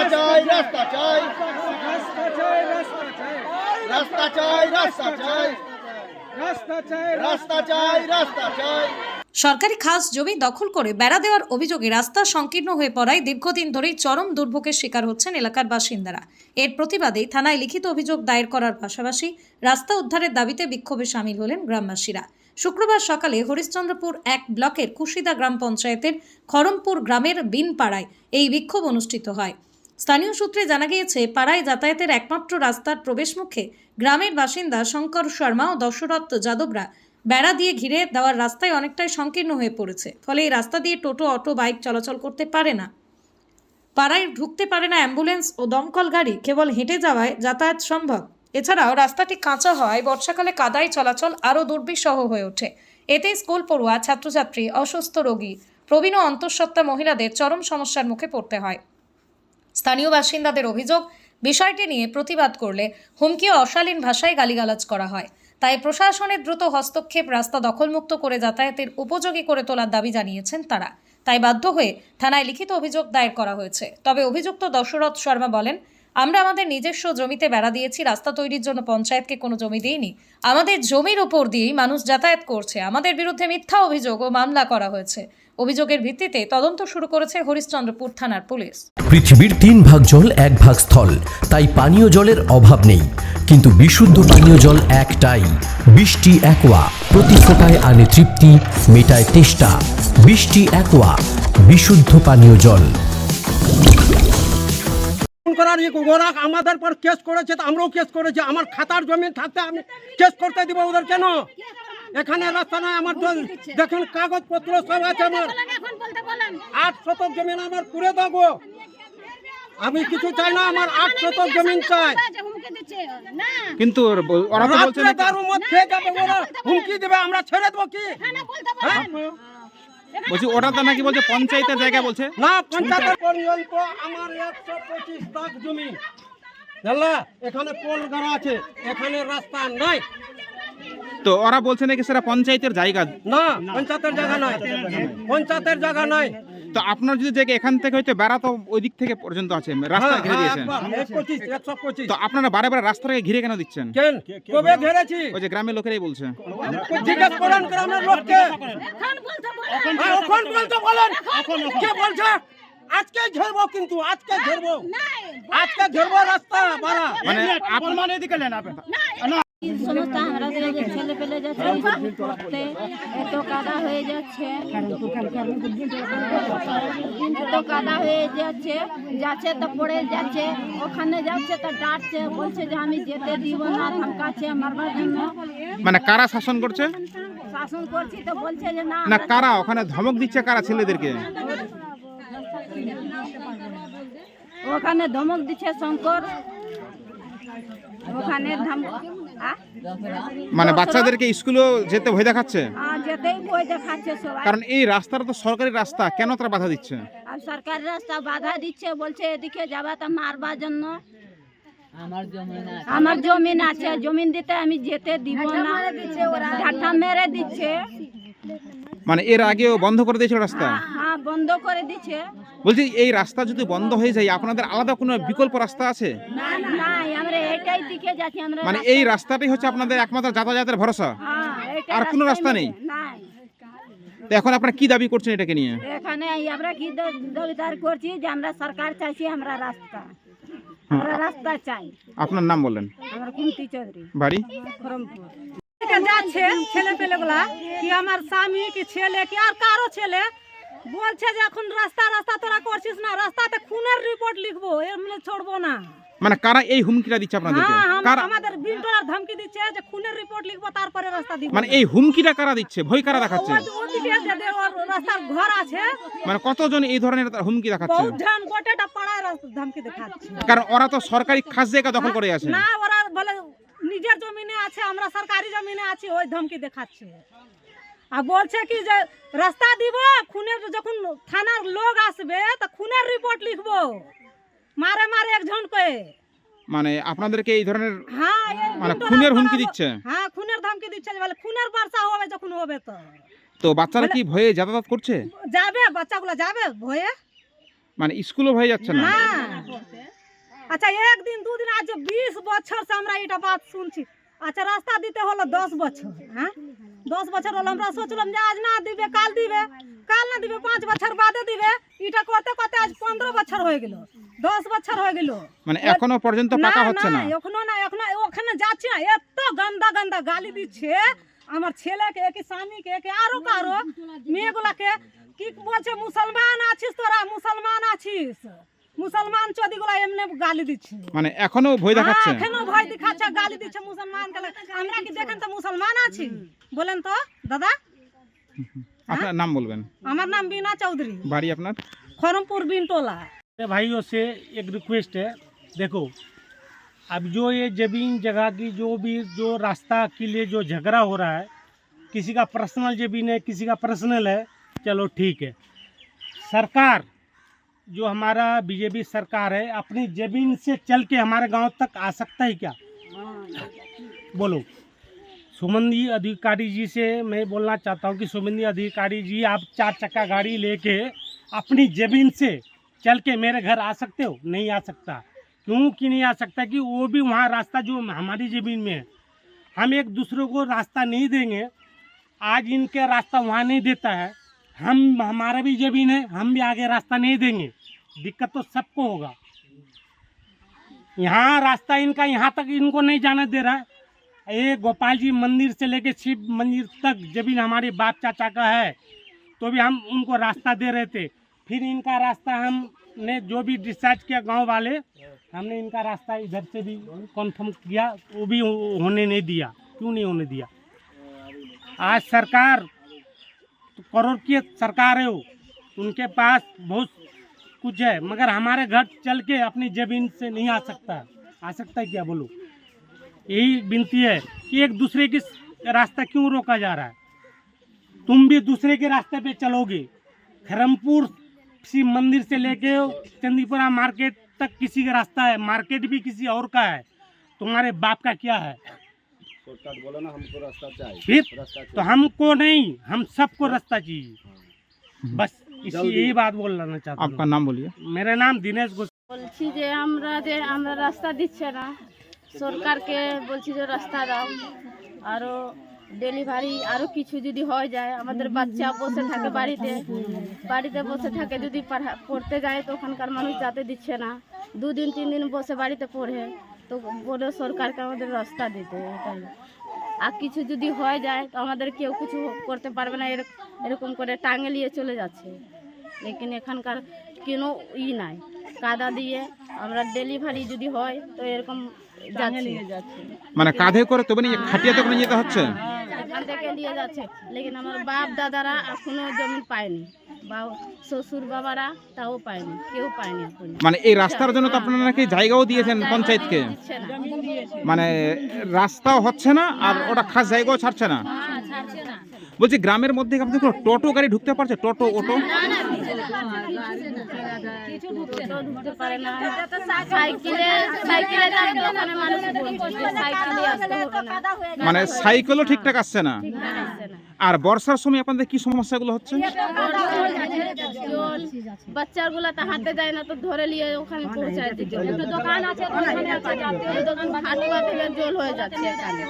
রাস্তা চাই, রাস্তা চাই, রাস্তা চাই, রাস্তা চাই, রাস্তা চাই, রাস্তা চাই। সরকারি খাস জমি দখল করে বেড়া দেওয়ার অভিযোগে রাস্তা সংকীর্ণ হয়ে পড়ায় দীর্ঘদিন ধরেই চরম দুর্ভোগের শিকার হচ্ছেন এলাকার বাসিন্দারা। এর প্রতিবাদে থানায় লিখিত অভিযোগ দায়ের করার পাশাপাশি রাস্তা উদ্ধারের দাবিতে বিক্ষোভে সামিল হলেন গ্রামবাসীরা। শুক্রবার সকালে হরিশ্চন্দ্রপুর 1 ব্লকের কুশিদা গ্রাম পঞ্চায়েতের খরমপুর গ্রামের বিনপাড়ায় এই বিক্ষোভ অনুষ্ঠিত হয়। স্থানীয় সূত্রে জানা গিয়েছে, পাড়ায় যাতায়াতের একমাত্র রাস্তার প্রবেশমুখে গ্রামের বাসিন্দা শঙ্কর শর্মা ও দশরথ যাদবরা বেড়া দিয়ে ঘিরে দেওয়ার রাস্তায় অনেকটাই সংকীর্ণ হয়ে পড়েছে। ফলে এই রাস্তা দিয়ে টোটো, অটো, বাইক চলাচল করতে পারে না। পাড়ায় ঢুকতে পারে না অ্যাম্বুলেন্স ও দমকল গাড়ি, কেবল হেঁটে যাওয়ায় যাতায়াত সম্ভব। এছাড়াও রাস্তাটি কাঁচা হওয়ায় বর্ষাকালে কাদায় চলাচল আরও দুর্বিষহ হয়ে ওঠে। এতে স্কুল পড়ুয়া, ছাত্রছাত্রী, অসুস্থ রোগী, প্রবীণ ও অন্তঃসত্ত্বা মহিলাদের চরম সমস্যার মুখে পড়তে হয়। স্থানীয় বাসিন্দাদের অভিযোগ, বিষয়টি নিয়ে প্রতিবাদ করলে হুমকি ও অশালীন ভাষায় গালিগালাজ করা হয়। তাই প্রশাসনের দ্রুত হস্তক্ষেপ, রাস্তা দখলমুক্ত করে যাতায়াতের উপযোগী করে তোলার দাবি জানিয়েছেন তারা। তাই বাধ্য হয়ে থানায় লিখিত অভিযোগ দায়ের করা হয়েছে। তবে অভিযুক্ত দশরথ শর্মা বলেন, আমরা আমাদের নিজস্ব জমিতে বেড়া দিয়েছি, রাস্তা তৈরির জন্য পঞ্চায়েতকে কোনো জমি দিইনি। আমাদের জমির উপর দিয়েই মানুষ যাতায়াত করছে। আমাদের বিরুদ্ধে মিথ্যা অভিযোগ ও মামলা করা হয়েছে। অভিযোগের ভিত্তিতে তদন্ত শুরু করেছে হরিশ্চন্দ্রপুর থানার পুলিশ। পৃথিবীর 3 ভাগ জল 1 ভাগ স্থল, তাই পানীয় জলের অভাব নেই। কিন্তু বিশুদ্ধ পানীয় জল একটাই, বৃষ্টি অ্যাকোয়া। প্রতি ফোঁটায় আনে তৃপ্তি, মেটায় তেষ্টা। বৃষ্টি অ্যাকোয়া, বিশুদ্ধ পানীয় জল। ওরা আমাদের পর কেস করেছে, তো আমরাও কেস করেছি। আমার খাতার জমি থাকতে আমি কেস করতে দিব ওদের কেন? এখানে রাস্তা নাই, আমার দেখেন কাগজপত্র সব আছে। আমার 8 শতক জমি আমার পুরে দেবো। আমি কিছু চাই না, আমার 8 শতক জমি চাই। কিন্তু ওরা তো বলছে না দারু মত খেয়ে যাবে, ওরা হুমকি দেবে, আমরা ছেড়ে দেবো কি? হ্যাঁ? বলছি ওরা তো নাকি বলছে পঞ্চায়েতের জায়গা, বলছে না, পঞ্চায়েতের পর্যন্ত আমার 125 দাগ জমি। জানলা, এখানে পোল গাড়া আছে, এখানে রাস্তা নাই। তো ওরা বলছে নাকি সেটা পঞ্চায়েতের জায়গা। না, পঞ্চায়েতের জায়গা নাই, পঞ্চায়েতের জায়গা নাই। তো আপনার যদি জায়গা এখান থেকে হয়তো বেড়া তো ওই দিক থেকে পর্যন্ত আছে, রাস্তা ঘিরে দিয়েছেন। 125। তো আপনারা বারে বারে রাস্তাটাকে ঘিরে কেন দিচ্ছেন? কেন কবে ঘিরেছি? ওই যে গ্রামের লোকেরাই বলছে। জিজ্ঞেস করেন গ্রামের লোককে। এখন বলতে বলেন, কে বলছে? আজকে ঘেরবো, কিন্তু আজকে ঘেরবো, আজকে ঘেরবো রাস্তা বাড়া। মানে আপনার এদিকে নেন সমস্ত আমাদের ছেলে পেলে যাচ্ছে, পড়তে এত কাদা হয়ে যাচ্ছে, এত কাদা হয়ে যাচ্ছে, যাচ্ছে তো পড়ে যাচ্ছে, ওখানে যাচ্ছে তো ডাঁটছে, বলছে যে আমি যেতে দিব না, ধমকাচ্ছে মারবার জন্য। মানে কারা শাসন করছে? শাসন করছি তো বলছে যে না। না, কারা ওখানে ধমক দিচ্ছে, কারা ছেলেদেরকে? ওখানে ধমক দিচ্ছে শঙ্কর, ওখানে মানে বাচ্চাদেরকে স্কুলে যেতে ভয় দেখাচ্ছে। যেতেই ভয় দেখাচ্ছে সবাই। কারণ এই রাস্তাটা তো সরকারি রাস্তা, কেন তারা বাধা দিচ্ছে? আর সরকারি রাস্তা বাধা দিচ্ছে, বলছে এদিকে যাবা তা মারবার জন্য। আমার জমিন আছে, জমিন দিতে আমি যেতে দিব না, ঝাঁটা মেরে দিচ্ছে। মানে এর আগেও বন্ধ করে দিয়েছিল রাস্তা? হ্যাঁ, বন্ধ করে দিচ্ছে। বলছি এই রাস্তা যদি বন্ধ হয়ে যায়, আপনাদের আলাদা কোনো বিকল্প রাস্তা আছে? নাই, আমরা এটাই দিকে যাচ্ছি। আমরা মানে এই রাস্তাটাই হচ্ছে আপনাদের একমাত্র যাতায়াতের ভরসা, আর কোনো রাস্তা নেই? তো এখন আপনারা কি দাবি করছেন এটাকে নিয়ে? এখানে আমরা কি দাবিদার করছি যে আমরা সরকার চাইছি, আমরা রাস্তা, আমরা রাস্তা চাই। আপনার নাম বলেন? আমার কুন্তি চৌধুরী, বাড়ি খরমপুর। যাচ্ছে ছেলে পেলেগুলা, কি আমার স্বামী কি ছেলে কি আর কারো ছেলে বলছে যে এখন রাস্তা রাস্তা তোরা করছিস না, রাস্তাতে খুনের রিপোর্ট লিখবো, এমনি ছড়বো না। মানে কারা এই হুমকিটা দিচ্ছে আপনাদেরকে? কারা আমাদের বিল্ডার ধমকি দিচ্ছে যে খুনের রিপোর্ট লিখবো, তারপরে রাস্তা দিব। মানে এই হুমকিটা কারা দিচ্ছে, ভয় কারা দেখাচ্ছে? ওদিকে যে রাস্তার ঘর আছে, মানে কতজন এই ধরনের হুমকি দেখাচ্ছে? বহুজন গোটাটা পাড়ায় ধমকি দেখাচ্ছে। কারণ ওরা তো সরকারি খাস জায়গা দখল করে আছে। না, ওরা বলে নিজের জমিনে আছে, আমরা সরকারি জমিনে আছি, ওই ধমকি দেখাচ্ছে। আর বলছে কি যে রাস্তা দিব, খুনের যখন থানার লোক আসবে তো খুনের রিপোর্ট লিখবো, মারে মারে একজনকে। মানে আপনাদেরকে এই ধরনের হ্যাঁ, মানে খুনের হুমকি দিচ্ছে? হ্যাঁ, খুনের ধমকি দিচ্ছে, বলে খুনের বর্ষা হবে যখন হবে। তো তো বাচ্চারা কি ভয়ে যাতায়াত করছে? যাবে, বাচ্চাগুলো যাবে ভয়ে। মানে স্কুলও হয়ে যাচ্ছে না? না আচ্ছা একদিন দুদিন আজ 20 বছর से আমরা এটা বাত শুনছি। আচ্ছা রাস্তা দিতে হলো 10 বছর, হ্যাঁ 10 বছর হলো, আমরা সোচলাম যে আজ না দিবে কাল দিবে, কাল না দিবে 5 বছর বাদে দিবে, এটা করতে করতে আজ 15 বছর হয়ে গেল, 10 বছর হয়ে গেল, মানে এখনো পর্যন্ত পাকা হচ্ছে না? এখনো না, এখনো ওখানে যাচ্ছি না, এত গন্দা গন্দা গালি দিচ্ছে আমার ছেলেকে, কি স্বামীকে, কি আরো কারো মেয়েগুলাকে, কি বলছে মুসলমান আছিস তোরা, মুসলমান আছিস, মুসলমান চোদিগুলা এমনি গালি দিচ্ছে। মানে এখনো ভয় দেখাচ্ছে? এখনো ভয় দেখাচ্ছে, গালি দিচ্ছে মুসলমান। আমরা কি দেখেন তো মুসলমান আছি বলেন তো দাদা? আপনার নাম বলবেন? আমার नाम बीना चौधरी, বাড়ি আপনার? खरमपुर बिनटोला। भाइयों से एक रिक्वेस्ट है, देखो अब जो ये जमीन जगह की जो रास्ता के लिए जो झगड़ा हो रहा है, किसी का पर्सनल जमीन है, किसी का पर्सनल है, चलो ठीक है। सरकार जो हमारा बीजेपी सरकार है अपनी जमीन से चल के हमारे गांव तक आ सकता है क्या? बोलो। सुमंदी अधिकारी जी से मैं बोलना चाहता हूं कि सुमंदी अधिकारी जी आप 4 चक्का गाड़ी लेके अपनी जमीन से चल के मेरे घर आ सकते हो? नहीं आ सकता। क्यों कि नहीं आ सकता? कि वो भी वहाँ रास्ता जो हमारी ज़मीन में है, हम एक दूसरे को रास्ता नहीं देंगे। आज इनके रास्ता वहाँ नहीं देता है, हमारा भी ज़मीन है, हम भी आगे रास्ता नहीं देंगे, दिक्कत तो सबको होगा। यहाँ रास्ता इनका यहाँ तक इनको नहीं जाने दे रहा है। ये गोपाल जी मंदिर से लेके शिव मंदिर तक ज़मीन हमारे बाप चाचा का है, तो भी हम उनको रास्ता दे रहे थे। फिर इनका रास्ता हमने जो भी डिस्चार्ज किया गांव वाले, हमने इनका रास्ता इधर से भी कन्फर्म किया, वो भी होने नहीं दिया। क्यों नहीं होने दिया? आज सरकार तो करोड़ की सरकार है, वो उनके पास बहुत कुछ है, मगर हमारे घर चल के अपनी ज़मीन से नहीं आ सकता। आ सकता है क्या? बोलो। यही विनती है कि एक दूसरे की रास्ता क्यों रोका जा रहा है? तुम भी दूसरे के रास्ते पे चलोगे। खरमपुर शिव मंदिर से लेके चंदीपुरा मार्केट तक किसी का रास्ता है, मार्केट भी किसी और का है, तुम्हारे बाप का क्या है? फिर तो हमको नहीं, हम सबको रास्ता चाहिए। बस यही बात बोलना चाहता हूँ। आपका नाम बोलिए। मेरा नाम दिनेश गोस्वामी। বলছি যে আমরা রাস্তা দিচ্ছে না, সরকারকে বলছি যে রাস্তা দাও, আরো ডেলিভারি আরো কিছু যদি হয়ে যায়, আমাদের বাচ্চা বসে থাকে বাড়িতে বসে থাকে, যদি পড়তে যায় তো ওখানকার মানুষ যেতে দিচ্ছে না, 2 দিন 3 দিন বসে বাড়িতে পড়ে, তো বলে সরকারকে আমাদের রাস্তা দিতে, এটাই। আর কিছু যদি হয়ে যায় তো আমাদের কেউ কিছু করতে পারবে না, এরকম করে টাঙে নিয়ে চলে যাচ্ছে। লেকিন এখানকার কোনো নাই, কাদা দিয়ে আমরা ডেলিভারি যদি হয় তো এরকম যাচ্ছে, মানে কাঁধে করে তবে নিয়ে খাটিয়াতে করে যেতে হচ্ছে, এখান থেকে নিয়ে যাচ্ছে। লেকিন আমার বাপ দাদারা এখনো জমি পায়নি, বা শ্বশুর বাবারা তাও পায়নি, কেউ পায়নি এখনো। মানে এই রাস্তার জন্য তো আপনারা নাকি জায়গাও দিয়েছেন পঞ্চায়েতকে, দিচ্ছে না। মানে রাস্তাও হচ্ছে না আর ওটা খাস জায়গাও ছাড়ছে না। ছাড়ছে না। বলছি গ্রামের মধ্যে আপনাদের কোনো টোটো গাড়ি ঢুকতে পারছে? টোটো অটো ঢুকতে পারে না, সাইকেলে যাবে, ওখানে মানুষ বলছে সাইকেলে আসতে হবে না, মানে সাইকেলও ঠিকঠাক আসছে না। আসছে না। আর বর্ষার সময় আপনাদের কি সমস্যাগুলো হচ্ছে? জল বাচ্চাগুলা তো হাঁটতে যায় না, তো ধরে নিয়ে ওখানে পৌঁছায় দিতে হবে। দোকান আছে, দোকান হাঁটুয়া থেকে জল হয়ে যাচ্ছে এখানে।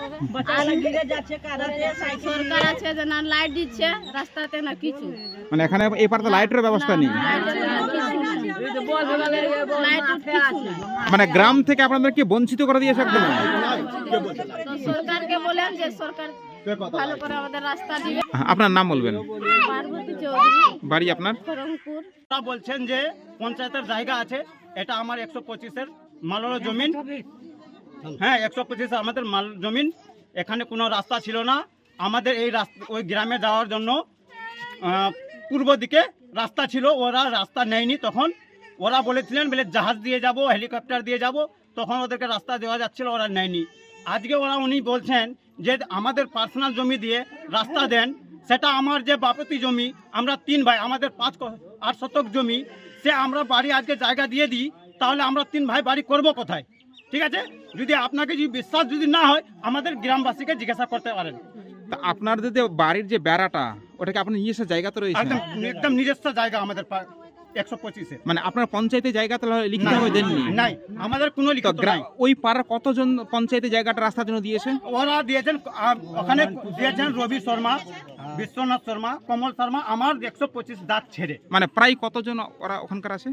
সরকার আছে যে না লাইট দিচ্ছে রাস্তাতে, না কিছু, মানে এখানে এই পাড়াতে লাইটের ব্যবস্থা নেই, মানে গ্রাম থেকে আপনাদের কি বঞ্চিত করে দিয়েছে একদম। তো সরকারকে বলেন যে সরকার ভালো করে আমাদের রাস্তা দিবে। আপনার নাম বলবেন? পার্বতী চৌধুরী, বাড়ি আপনার? খড়গপুর। বলছেন যে পঞ্চায়েতের জায়গা আছে, এটা আমার 125-এর মালর জমিন, হ্যাঁ 125 আমাদের মাল জমিন। এখানে কোনো রাস্তা ছিল না, আমাদের এই রাস্তা ওই গ্রামে যাওয়ার জন্য পূর্ব দিকে রাস্তা ছিল, ওরা রাস্তা নেয়নি। তখন ওরা বলেছিলেন বলে জাহাজ দিয়ে যাব, হেলিকপ্টার দিয়ে যাব, তখন ওদেরকে রাস্তা দেওয়া যাচ্ছিল, ওরা নেয়নি। আজকে উনি বলছেন যে আমাদের পার্সোনাল জমি দিয়ে রাস্তা দেন। সেটা আমার যে বাপতি জমি, আমরা 3 ভাই, আমাদের 5-8 শতক জমি, সে আমরা বাড়ি আজকে জায়গা দিয়ে দিই, তাহলে আমরা 3 ভাই বাড়ি করব কোথায়? ঠিক আছে, যদি আপনাকে যদি বিশ্বাস যদি না হয় আমাদের গ্রামবাসীকে জিজ্ঞাসা করতে পারেন। তা আপনাদের যে বাড়ির যে বেড়াটা, ওটাকে আপনি নিজস্ব জায়গা তো রয়েছে? একদম নিজস্ব জায়গা আমাদের। 125-এ। মানে আপনার পঞ্চায়েতে জায়গা তাহলে লিখিতভাবে দেননি? নাই, আমাদের কোনো তো লিখিত নাই। ওই পাড়ার কতজন পঞ্চায়েতে জায়গাটা রাস্তার জন্য দিয়েছে? ওরা দিয়েছেন, ওখানে দিয়েছেন রবি শর্মা, বিশ্বনাথ শর্মা, কমল শর্মা, আমার 125 দাগ ছেড়ে। মানে প্রায় কতজন ওরা ওখানকার আছে?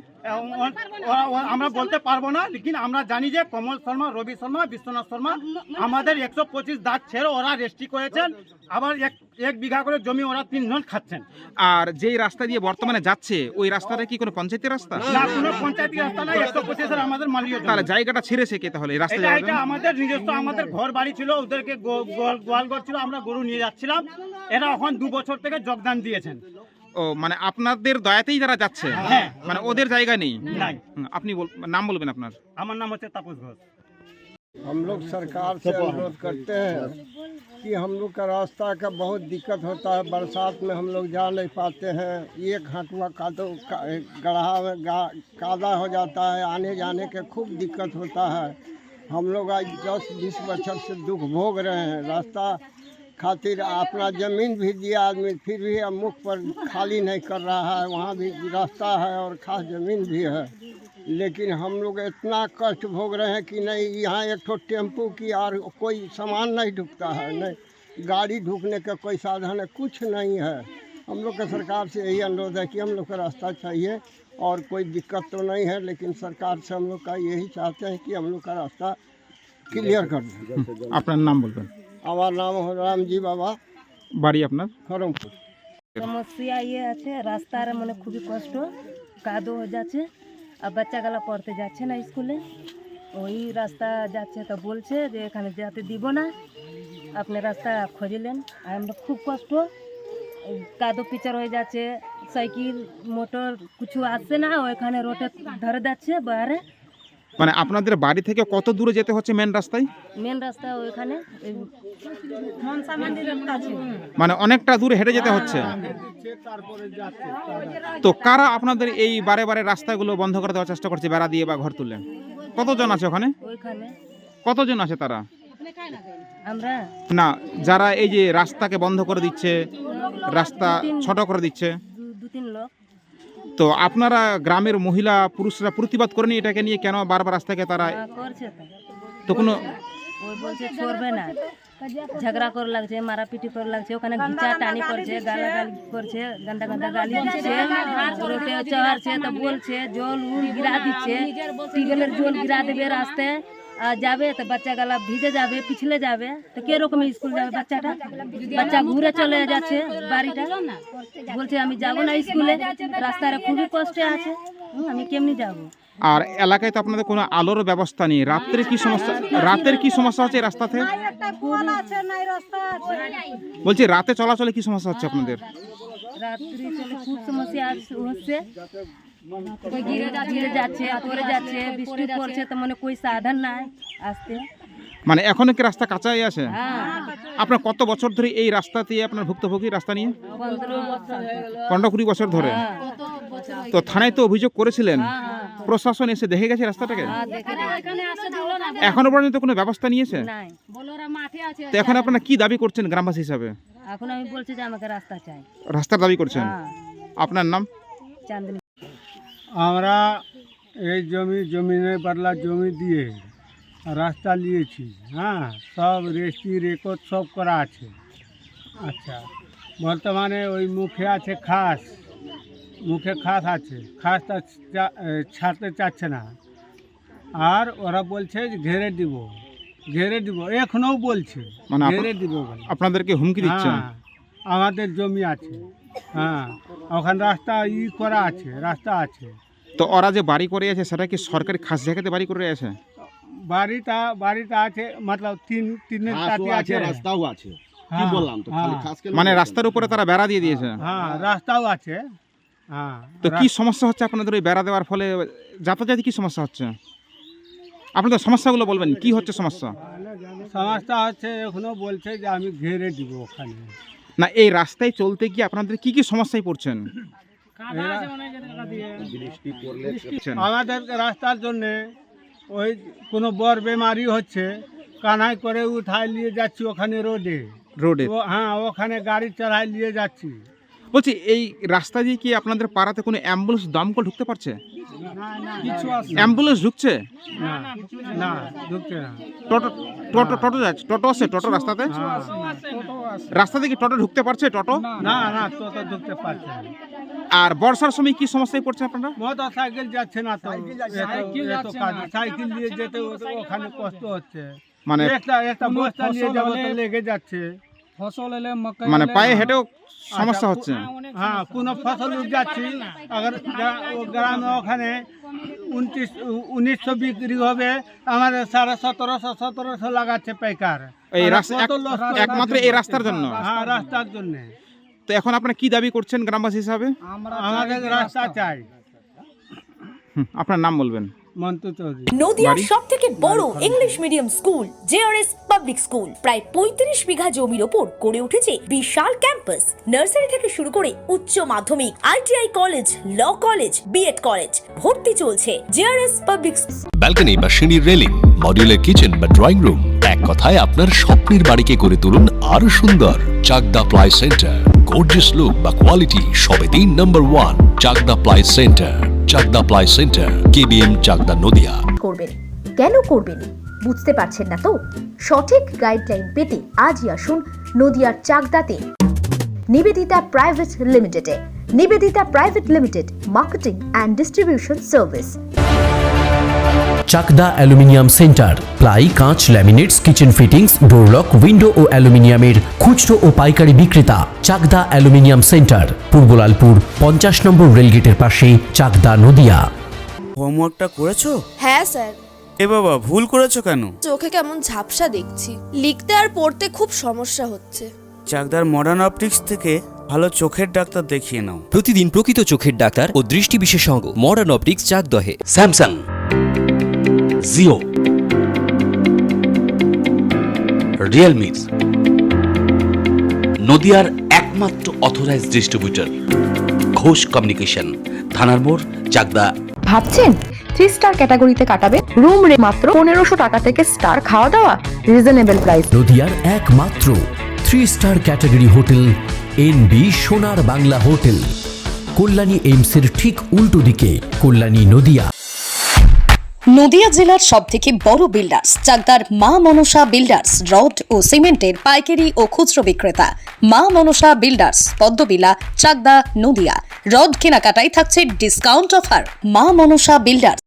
আমরা বলতে পারবো না, লেকিন আমরা জানি যে কমল শর্মা, রবি শর্মা, বিশ্বনাথ শর্মা আমাদের 125 দাগ ছেড়ে ওরা রেজিস্ট্রি করেছেন। আবার এক বিঘা করে জমি ওরা 3 জন খাচ্ছেন। আর যেই রাস্তা দিয়ে বর্তমানে যাচ্ছে ওই রাস্তাটা কি কোনো পঞ্চায়েতের রাস্তা? না, কোনো পঞ্চায়েতের রাস্তা না, 125-এর আমাদের মালিক। তাহলে জায়গাটা ছেড়েছে কে তাহলে এই রাস্তা যাওয়ার এটা জন্য? আমাদের নিজস্ব, আমাদের ঘর বাড়ি ছিল, ওদেরকে গোয়ালঘর ছিল, আমরা গরু নিয়ে যাচ্ছিলাম। এরা এখন 2 বছর থেকে যোগদান দিয়েছেন। ও মানে আপনাদের দয়াতেই যারা যাচ্ছে, হ্যাঁ। মানে ওদের জায়গা নেই? নাই। আপনি নাম বলবেন আপনার? আমার নাম হচ্ছে তাপস ঘোষ। हम लोग सरकार से अनुरोध करते हैं कि हम लोग का रास्ता का बहुत दिक्कत होता है। बरसात में हम लोग जा नहीं पाते हैं। एक हाथुआ गड्ढा में कादा हो जाता है, आने जाने के खूब दिक्कत होता है। हम लोग आज 10-20 बच्चों से दुख भोग रहे हैं। रास्ता खातिर अपना ज़मीन भी दिया आदमी, फिर भी अब मुख पर खाली नहीं कर रहा है। वहाँ भी रास्ता है और खास ज़मीन भी है, लेकिन हम लोग इतना कष्ट भोग रहे हैं कि नहीं यहाँ एक ठो टेम्पू की और कोई सामान नहीं ढुकता है, नहीं गाड़ी ढुकने का कोई साधन है, कुछ नहीं है। हम लोग का सरकार से यही अनुरोध है कि हम लोग का रास्ता चाहिए, और कोई दिक्कत तो नहीं है, लेकिन सरकार से हम लोग का यही चाहते हैं कि हम लोग का रास्ता क्लियर कर दें। আপনার নাম বলবেন? আমার নাম হল রামজি বাবা, বাড়ি আপনার? খড়মপুর। সমস্যা ইয়ে আছে, রাস্তার মানে খুবই কষ্ট, কাদো হয়ে যাচ্ছে, আর বাচ্চাগুলো পড়তে যাচ্ছে না স্কুলে। ওই রাস্তা যাচ্ছে তো বলছে যে এখানে যেতে দিব না, আপনি রাস্তা খুঁজলেন। আর আমরা খুব কষ্ট, কাদো পিচার হয়ে যাচ্ছে, সাইকেল মোটর কিছু আসছে না, ওইখানে রোডে ধরে যাচ্ছে বাইরে। মানে আপনাদের বাড়ি থেকে কত দূরে যেতে হচ্ছে মেন রাস্তায়? মেন রাস্তা ওইখানে মনসা মন্দিরের কাছে। মানে অনেকটা দূরে হেঁটে যেতে হচ্ছে। তো কারা আপনাদের এই বারে বারে রাস্তাগুলো বন্ধ করে দেওয়ার চেষ্টা করছে বেড়া দিয়ে বা ঘর তুলে? কতজন আছে ওখানে? ওইখানে কতজন আছে তারা? আমরা না, যারা এই যে রাস্তাকে বন্ধ করে দিচ্ছে, রাস্তা ছোট করে দিচ্ছে, 2-3 লোক। তো আপনারা গ্রামের মহিলা পুরুষরা প্রতিবাদ করেনি এটাকে নিয়ে? কেন বারবার রাস্তাকে তারা করছে তো কোনো ওই বলছে ছড়বে না, ঝগড়া করে লাগছে, মারাপিটি করে লাগছে, ওখানে ঘিচা টানি করছে, গালাগালি করছে, গন্ডা গন্ডা গালি দিচ্ছে, রোটে চড়ছে, তো বলছে জল উল গিরা দিচ্ছে, টিউবওয়েলের জল গিরা দেবে রাস্তায়, আর যাবে তো বাচ্চা গালা ভিজে যাবে, পিছলে যাবে, তো কিরকম স্কুল যাবে বাচ্চাটা? বাচ্চা ঘুরে চলে যাচ্ছে বাড়িটা, বলছে আমি যাব না স্কুলে, রাস্তার খুবই কষ্টে আছে, আমি কেমনি যাব? আর এলাকায় তো আপনাদের কোনো আলোর ব্যবস্থা নেই। রাতের কি সমস্যা? রাতের কি সমস্যা হচ্ছে এই রাস্তাতে? একটা কুয়াল আছে, নাই রাস্তা আছে। বলছি রাতে চলাচলে কি সমস্যা হচ্ছে আপনাদের? রাত্রি চলে খুব সমস্যা হচ্ছে, গিরে যাচ্ছে, পড়ে যাচ্ছে, বৃষ্টি পড়ছে, তো মানে কোই সাধন নাই আসতে। মানে এখনো কি রাস্তা কাঁচাই আছে? হ্যাঁ, আপনার কত বছর ধরে এই রাস্তা দিয়ে আপনার ভুক্তভোগী রাস্তা নিয়ে? 15 20 বছর ধরে। তো থানায় তো অভিযোগ করেছিলেন, প্রশাসন এসে দেখে গেছে রাস্তাটাকে? এখনো পর্যন্ত কোনো ব্যবস্থা নিয়েছে? নাই। তো এখন আপনারা কি দাবি করছেন গ্রামবাসী হিসাবে? এখন আমি বলছি যে আমাকে রাস্তা চাই। রাস্তার দাবি করছেন? আপনার নাম? চাঁদনি। আমরা এই জমিনে বদলা জমি দিয়ে রাস্তা নিয়েছি, হ্যাঁ, সব রেজিস্ট্রি রেকর্ড সব করা আছে। আচ্ছা, বর্তমানে ওই মুখে আছে খাস, মুখে খাস আছে, খাসটা ছাড়তে চাচ্ছে না, আর ওরা বলছে যে ঘেরে দিব, এখনও বলছে মানে ঘেরে দিব বলে। আপনাদেরকে হুমকি দিচ্ছেন? হ্যাঁ, আমাদের জমি আছে, হ্যাঁ, ওখানে রাস্তা করা আছে, রাস্তা আছে। তো ওরা যে বাড়ি করে আছে সেটা কি সরকারি খাস জায়গাতে বাড়ি করে আছে? বাড়িটা আছে, মতলব তিনের টাটি আছে, রাস্তাও আছে। কি বললাম তো, খালি খাস কেন? মানে রাস্তার উপরে তারা বেড়া দিয়ে দিয়েছে? হ্যাঁ, রাস্তাও আছে। হ্যাঁ, তো কি সমস্যা হচ্ছে আপনাদের ওই বেড়া দেওয়ার ফলে? যাতায়াতে কি সমস্যা হচ্ছে? আপনাদের সমস্যাগুলো বলবেন, কি হচ্ছে সমস্যা? সমস্যা হচ্ছে, এখনো বলছে যে আমি ঘেরে দিব ওখানে। না, এই রাস্তায় চলতে গিয়ে আপনাদের কি কি সমস্যায় পড়ছেন? আমাদের রাস্তার জন্যে ওই কোনো বড় বেমারি হচ্ছে, কানাই করে উঠায় নিয়ে যাচ্ছি ওখানে রোডে। রোডে? হ্যাঁ, ওখানে গাড়ি চড়াই নিয়ে যাচ্ছি। বলছি এই রাস্তা দিয়ে কি আপনাদের পাড়াতে কোনো অ্যাম্বুলেন্স দমকল ঢুকতে পারছে? অ্যাম্বুলেন্স ঢুকছে? না ঢুকছে না। টোটো টোটো টোটো যাচ্ছে, টোটো আছে, টোটো রাস্তাতে? রাস্তা থেকে টোটো ঢুকতে পারছে? টোটো না না টোটো ঢুকতে পারছে না। আর বর্ষার সময় কি সমস্যায় পড়ছে আপনারা? মোটর সাইকেল যাচ্ছে না তো, সাইকেল নিয়ে যেতে ওখানে কষ্ট হচ্ছে। মানে একটা বস্তা নিয়ে যাবো তো লেগে যাচ্ছে। ফসল এলে মানে পায়ে হেঁটেও সমস্যা হচ্ছে? হ্যাঁ, কোনো ফসল যাচ্ছি আবার গ্রামে ওখানে 1900 বিক্রি হবে, আমাদের 1750 লাগাচ্ছে পাইকার। এই একমাত্র এই রাস্তার জন্য? হ্যাঁ, রাস্তার জন্য। তো এখন আপনারা কি দাবি করছেন গ্রামবাসী হিসাবে? আমাদের রাস্তা চাই। আপনার নাম বলবেন? মন্তু চৌধুরী। নদিয়ার সবথেকে বড় English medium school JRS public school প্রায় 35 বিঘা জমির ওপর গড়ে উঠেছে বিশাল ক্যাম্পাস। নার্সারি থেকে শুরু করে উচ্চ মাধ্যমিক, ITI college, law college, BEd college, ভর্তি চলছে জেআরএস পাবলিক। ব্যালকনি বা সিঁড়ির রেলিং, মডিউলার কিচেন বা ড্রয়িং রুম, এক কথায় আপনার স্বপ্নের বাড়িকে করে তুলুন আরো সুন্দর। Chakdah ply centre, gorgeous look বা কোয়ালিটি সবে 3 number 1 Chakdah ply centre. Chakdah ply centre, KBM, Chakdah, Nadia. করবেন কেন করবেন বুঝতে পারছেন না তো? সঠিক গাইডলাইন পেতে আজই আসুন নদিয়ার চাকদাতে নিবেদিতা প্রাইভেট লিমিটেডে। Nibedita private limited, marketing and distribution service. Chakdah aluminium centre, ply, কাঁচ, laminates, kitchen fittings, door lock, window ও অ্যালুমিনিয়ামের খুচরো ও পাইকারি বিক্রেতা। Chakdah aluminium centre, Purbalalpur 50 number রেলগেটের পাশে, চাকদা, নদিয়া। হোমওয়ার্কটা করেছো? হ্যাঁ স্যার। এ বাবা, ভুল করেছো কেন? চোখে কেমন ঝাপসা দেখছি, লিখতে আর পড়তে খুব সমস্যা হচ্ছে। চাকদার মডার্ন অপটিক্স থেকে ভালো চোখের ডাক্তার দেখিয়ে নাও। প্রতিদিন প্রকৃত চোখের ডাক্তার ও দৃষ্টি বিশেষজ্ঞ মডার্ন অপটিক্স, চাকদহে। স্যামসাং, জিও, রিয়েলমি, নদিয়ার একমাত্র অথরাইজড ডিস্ট্রিবিউটর ঘোষ কমিউনিকেশন, থানার মোড়, চাকদা। ভাবছেন 3 স্টার ক্যাটাগরিতে কাটাবে? রুম রে মাত্র 1500 টাকা থেকে স্টার, খাওয়া দাওয়া রিজনেবল প্রাইস। নদিয়ার একমাত্র 3 স্টার ক্যাটাগরি হোটেল এনবি সোনার বাংলা হোটেল, কল্যাণী এইমসের ঠিক উল্টো দিকে, কল্যাণী, নদিয়া। নদিয়া জেলার সবথেকে বড় বিল্ডার্স চাকদার মা মনসা বিল্ডার্স, রড ও সিমেন্টের পাইকারি ও খুচরো বিক্রেতা। মা মনসা বিল্ডার্স, পদ্মবিলা, চাকদা, নদিয়া। রড কেনাকাটায় থাকছে ডিসকাউন্ট অফার। মা মনসা বিল্ডার্স।